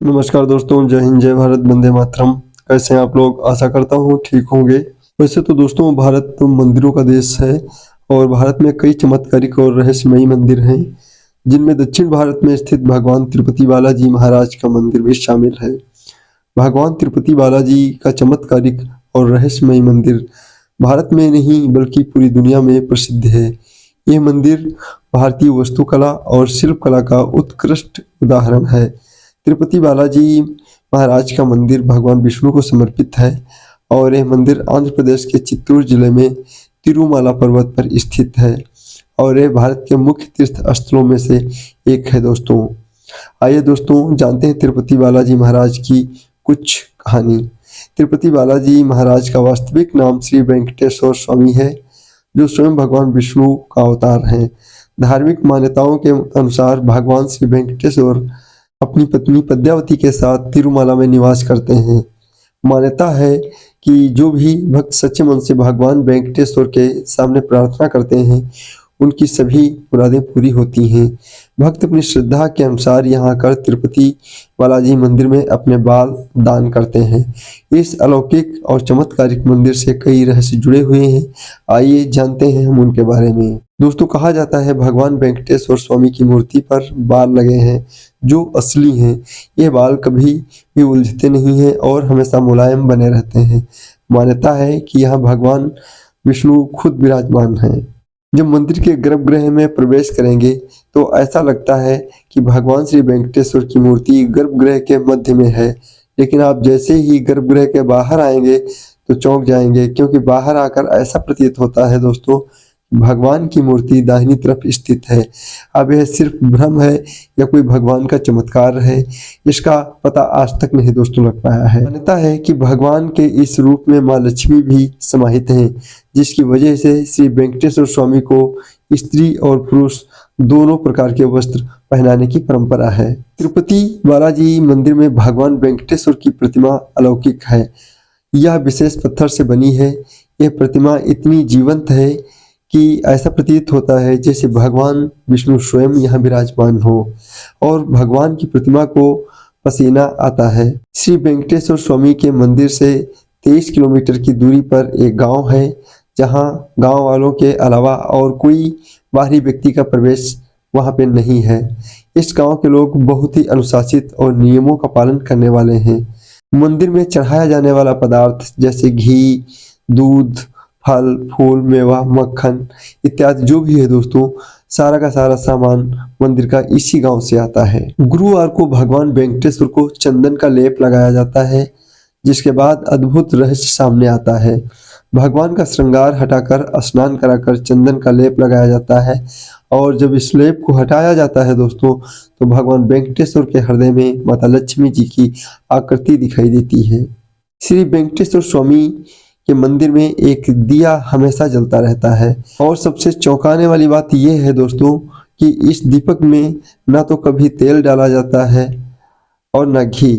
नमस्कार दोस्तों, जय हिंद, जय भारत, वंदे मातरम। कैसे हैं आप लोग? आशा करता हूँ ठीक होंगे। वैसे तो दोस्तों भारत मंदिरों का देश है और भारत में कई चमत्कारिक और रहस्यमयी मंदिर हैं, जिनमें दक्षिण भारत में स्थित भगवान तिरुपति बालाजी महाराज का मंदिर भी शामिल है। भगवान तिरुपति बालाजी का चमत्कारिक और रहस्यमयी मंदिर भारत में नहीं बल्कि पूरी दुनिया में प्रसिद्ध है। यह मंदिर भारतीय वास्तुकला और शिल्पकला का उत्कृष्ट उदाहरण है। तिरुपति बालाजी महाराज का मंदिर भगवान विष्णु को समर्पित है और यह मंदिर आंध्र प्रदेश के चित्तूर जिले में तिरुमाला पर्वत पर स्थित है और यह भारत के मुख्य तीर्थ स्थलों में से एक है। दोस्तों आइए दोस्तों जानते हैं तिरुपति बालाजी महाराज की कुछ कहानी। तिरुपति बालाजी महाराज का वास्तविक नाम श्री वेंकटेश्वर स्वामी है, जो स्वयं भगवान विष्णु का अवतार हैं। धार्मिक मान्यताओं के अनुसार भगवान श्री वेंकटेश्वर अपनी पत्नी पद्मावती के साथ तिरुमाला में निवास करते हैं। मान्यता है कि जो भी भक्त सच्चे मन से भगवान वेंकटेश्वर के सामने प्रार्थना करते हैं, उनकी सभी मुरादें पूरी होती हैं। भक्त अपनी श्रद्धा के अनुसार यहाँ आकर तिरुपति बालाजी मंदिर में अपने बाल दान करते हैं। इस अलौकिक और चमत्कारिक मंदिर से कई रहस्य जुड़े हुए हैं। आइए जानते हैं हम उनके बारे में। दोस्तों कहा जाता है भगवान वेंकटेश्वर स्वामी की मूर्ति पर बाल लगे हैं जो असली हैं। ये बाल कभी भी उलझते नहीं हैं और हमेशा मुलायम बने रहते हैं। मान्यता है कि यहाँ भगवान विष्णु खुद विराजमान हैं। जब मंदिर के गर्भगृह में प्रवेश करेंगे तो ऐसा लगता है कि भगवान श्री वेंकटेश्वर की मूर्ति गर्भगृह के मध्य में है, लेकिन आप जैसे ही गर्भगृह के बाहर आएंगे तो चौंक जाएंगे, क्योंकि बाहर आकर ऐसा प्रतीत होता है दोस्तों भगवान की मूर्ति दाहिनी तरफ स्थित है। अब यह सिर्फ भ्रम है या कोई भगवान का चमत्कार है, इसका पता आज तक नहीं दोस्तों लग पाया है। मान्यता है कि भगवान के इस रूप में माँ लक्ष्मी भी समाहित हैं, जिसकी वजह से श्री वेंकटेश्वर स्वामी को स्त्री और पुरुष दोनों प्रकार के वस्त्र पहनाने की परंपरा है। तिरुपति बालाजी मंदिर में भगवान वेंकटेश्वर की प्रतिमा अलौकिक है। यह विशेष पत्थर से बनी है। यह प्रतिमा इतनी जीवंत है कि ऐसा प्रतीत होता है जैसे भगवान विष्णु स्वयं यहाँ विराजमान हो और भगवान की प्रतिमा को पसीना आता है। श्री वेंकटेश्वर स्वामी के मंदिर से 23 किलोमीटर की दूरी पर एक गांव है, जहां गांव वालों के अलावा और कोई बाहरी व्यक्ति का प्रवेश वहां पे नहीं है। इस गांव के लोग बहुत ही अनुशासित और नियमों का पालन करने वाले हैं। मंदिर में चढ़ाया जाने वाला पदार्थ जैसे घी, दूध, फल, फूल, मेवा, मक्खन इत्यादि जो भी है दोस्तों, सारा का सारा सामान मंदिर का इसी गांव से आता है। गुरुवार को भगवान वेंकटेश्वर को चंदन का लेप लगाया जाता है, जिसके बाद अद्भुत रहस्य सामने आता है। भगवान का श्रृंगार हटाकर स्नान कराकर चंदन का लेप लगाया जाता है और जब इस लेप को हटाया जाता है दोस्तों, तो भगवान वेंकटेश्वर के हृदय में माता लक्ष्मी जी की आकृति दिखाई देती है। श्री वेंकटेश्वर स्वामी के मंदिर में एक दिया हमेशा जलता रहता है और सबसे चौंकाने वाली बात यह है दोस्तों कि इस दीपक में ना तो कभी तेल डाला जाता है और न घी।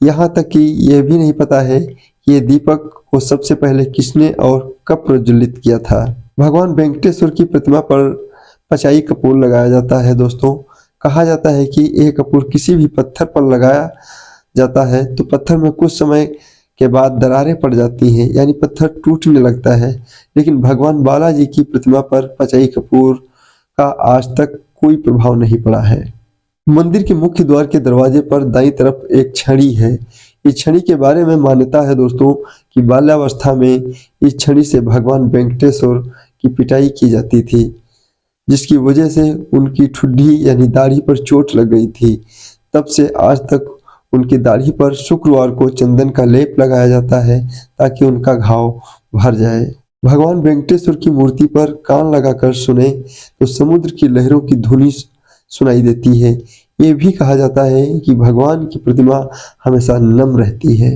यहाँ तक कि यह भी नहीं पता है कि ये दीपक को सबसे पहले किसने और कब प्रज्वलित किया था। भगवान वेंकटेश्वर की प्रतिमा पर पचाई कपूर लगाया जाता है दोस्तों। कहा जाता है कि यह कपूर किसी भी पत्थर पर लगाया जाता है तो पत्थर में कुछ समय के बाद दरारें पड़ जाती हैं, यानी पत्थर टूटने लगता है, लेकिन भगवान बालाजी की प्रतिमा पर पचाई कपूर का आज तक कोई प्रभाव नहीं पड़ा है। मंदिर के मुख्य द्वार के दरवाजे पर दाईं तरफ एक छड़ी है। इस छड़ी के बारे में मान्यता है दोस्तों कि बाल्यावस्था में इस छड़ी से भगवान वेंकटेश्वर की पिटाई की जाती थी, जिसकी वजह से उनकी ठुड्डी यानी दाढ़ी पर चोट लग गई थी। तब से आज तक उनकी दाढ़ी पर शुक्रवार को चंदन का लेप लगाया जाता है ताकि उनका घाव भर जाए। भगवान वेंकटेश्वर की मूर्ति पर कान लगाकर सुने तो समुद्र की लहरों की धुनी सुनाई देती है। ये भी कहा जाता है कि भगवान की प्रतिमा हमेशा नम रहती है।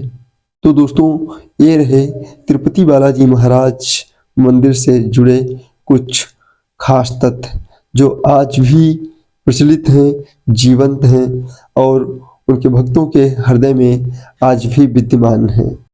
तो दोस्तों ये रहे तिरुपति बालाजी महाराज मंदिर से जुड़े कुछ खास तथ्य जो आज भी प्रचलित हैं, जीवंत हैं और उनके भक्तों के हृदय में आज भी विद्यमान हैं।